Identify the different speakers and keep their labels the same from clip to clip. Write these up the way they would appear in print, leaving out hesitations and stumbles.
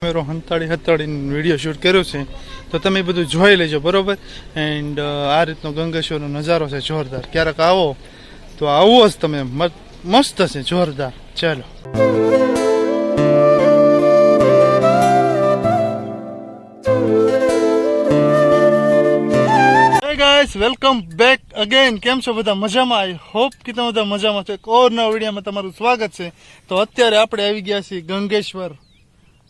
Speaker 1: કેમેરો હંતાડીને video shoot કર્યો છે તો તમે બધું જોઈ લેજો બરોબર. એન્ડ આ રીતનો ગંગેશ્વરનો નજારો છે જોરદાર. ક્યારેક આવો તો આવો જ તમે, મસ્ત છે જોરદાર. ચાલો ગાઈસ, વેલકમ બેક અગેન. કેમ છો બધા? મજામાં? આઈ હોપ કે તમે બધા મજામાં છો. એક ઓર નવા વિડીયોમાં તમારું સ્વાગત છે. તો અત્યારે આપણે આવી ગયા છીએ ગંગેશ્વર,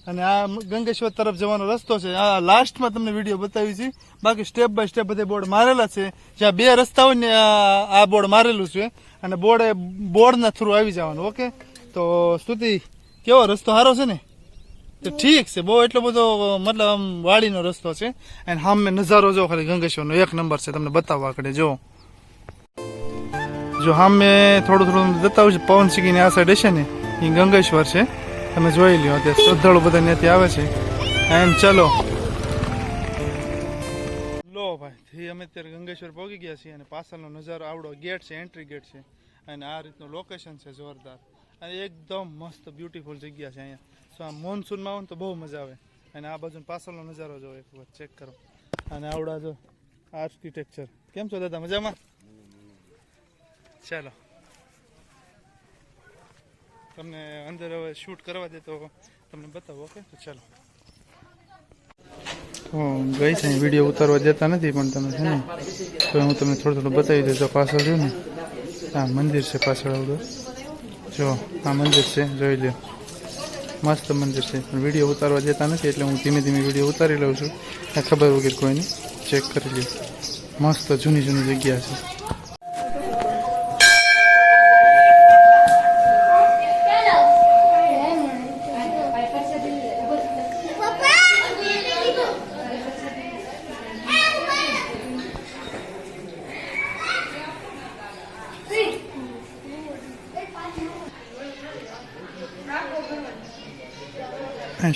Speaker 1: અને આ ગંગેશ્વર તરફ જવાનો રસ્તો છે. આ લાસ્ટમાં તમને વિડીયો બતાવી છે. બાકી સ્ટેપ બાય સ્ટેપ બધે બોર્ડ મારેલા છે. જ્યાં બે રસ્તા હોય ને આ બોર્ડ મારેલું છે, અને બોર્ડના થ્રુ આવી જવાનું. ઓકે, તો સ્તુતિ, કેવો રસ્તો સારો છે ને? તો ઠીક છે. બહુ એટલો બધો મતલબ આમ વાડીનો રસ્તો છે. અને સામે નજારો જો ખાલી ગંગેશ્વરનો એક નંબર છે. તમને બતાવવા આકડે જો સામે થોડું બતાવું છે. પવન સિંગની આ સાઈડ છે ને, એ ગંગેશ્વર છે. તમે જોઈ લ્યો. અત્યારે શ્રદ્ધાળુ બધા ત્યાંથી આવે છે. એન્ડ ચલો લો ભાઈ, અમે અત્યારે ગંગેશ્વર પહોંચી ગયા છીએ. અને પાછળનો નજારો આવડો ગેટ છે, એન્ટ્રી ગેટ છે. અને આ રીતનું લોકેશન છે જોરદાર. અને એકદમ મસ્ત બ્યુટીફુલ જગ્યા છે અહીંયા. સો આ મોનસૂનમાં આવો ને તો બહુ મજા આવે. અને આ બાજુ પાછળનો નજારો જો એક વખત ચેક કરો. અને આવડા જો આર્કિટેક્ચર. કેમ છો દાદા? મજામાં? ચાલો તમને અંદર હવે શૂટ કરવા દે તો તમને બતાવો. ઓકે, તો ચાલો. ગઈ છે વિડીયો ઉતારવા દેતા નથી, પણ તમે છે ને તો હું તમને થોડું બતાવી દઉં. તો પાછળ જો ને આ મંદિર છે પાછળ આવડું જો. આ મંદિર છે, જોઈ લો. મસ્ત મંદિર છે, પણ વિડીયો ઉતારવા દેતા નથી, એટલે હું ધીમે ધીમે વિડીયો ઉતારી લઉં છું. આ ખબર વગર કોઈને ચેક કરી લે. મસ્ત જૂની જગ્યા છે.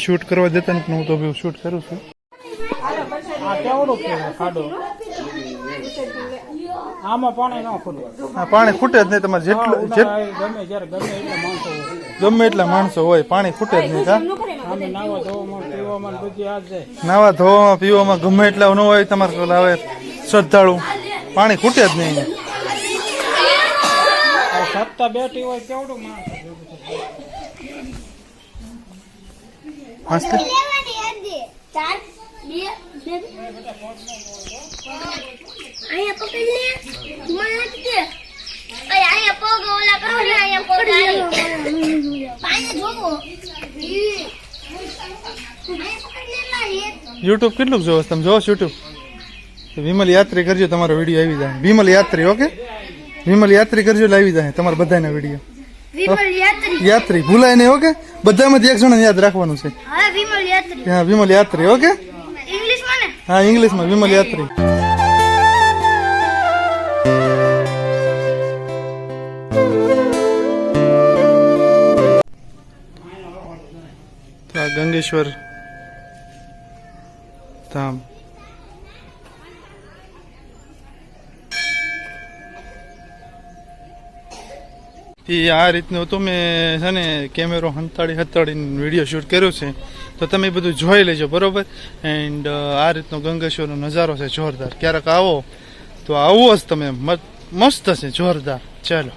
Speaker 1: શૂટ કરવા દેતા નથી, હું તો શૂટ કરું છું. પાણી ખૂટે જ નહીં તમારે. ગમે એટલા માણસો હોય, પાણી ખૂટે જ નહીં. નાવા ધોવામાં પીવામાં ગમે એટલા ન હોય તમારે હવે શ્રદ્ધાળુ, પાણી ખૂટે જ નહીં. યુટ્યુબ કેટલું જોવો તમે? જોવો યુટ્યુબ? વિમલ યાત્રી કરજો, તમારો વિડીયો આવી જાય. વિમલ યાત્રી. ઓકે, વિમલ યાત્રી કરજો એટલે આવી જાય તમારા બધાના વિડીયો. યાત્રી ભૂલાય નહીં. ઓકે, બધામાંથી એક જણા યાદ રાખવાનું છે. હા, વિમલ યાત્રી. ઓકે, હા, ઇંગ્લિશમાં વિમલ યાત્રી. તો આ ગંગેશ્વર ધામ. આ રીતનું તો મેં છે ને કેમેરો હંતાડીને વિડીયો શૂટ કર્યો છે. તો તમે બધું જોઈ લેજો બરોબર. એન્ડ આ રીતનો ગંગેશ્વરનો નજારો છે જોરદાર. ક્યારેક આવો તો આવો જ તમે, મસ્ત છે જોરદાર. ચાલો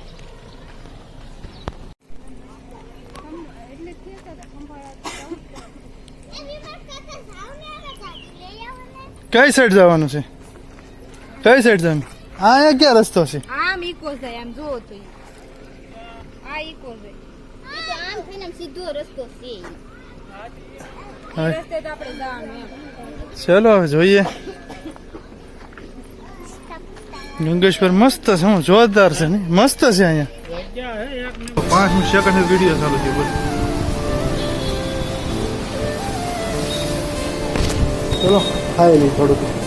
Speaker 1: કઈ સાઈડ જવાનું છે? કઈ સાઈડ જવાનું? આ ક્યાં રસ્તો છે?
Speaker 2: આમ ઈકો છે, આમ જોવો તો આ ઈકો છે. એ તો આમ થઈને સીધો રસ્તો છે. આ રસ્તે તો આપણે જવાનું એમ.
Speaker 1: ચલો હવે જોઈએ. ગંગેશ્વર મસ્ત છે, હું જોરદાર છે ને, મસ્ત છે. અહીંયા 5 સેકન્ડ વિડીયો ચાલુ છે. બોલો ચલો ખાઈ લઈ થોડુંક.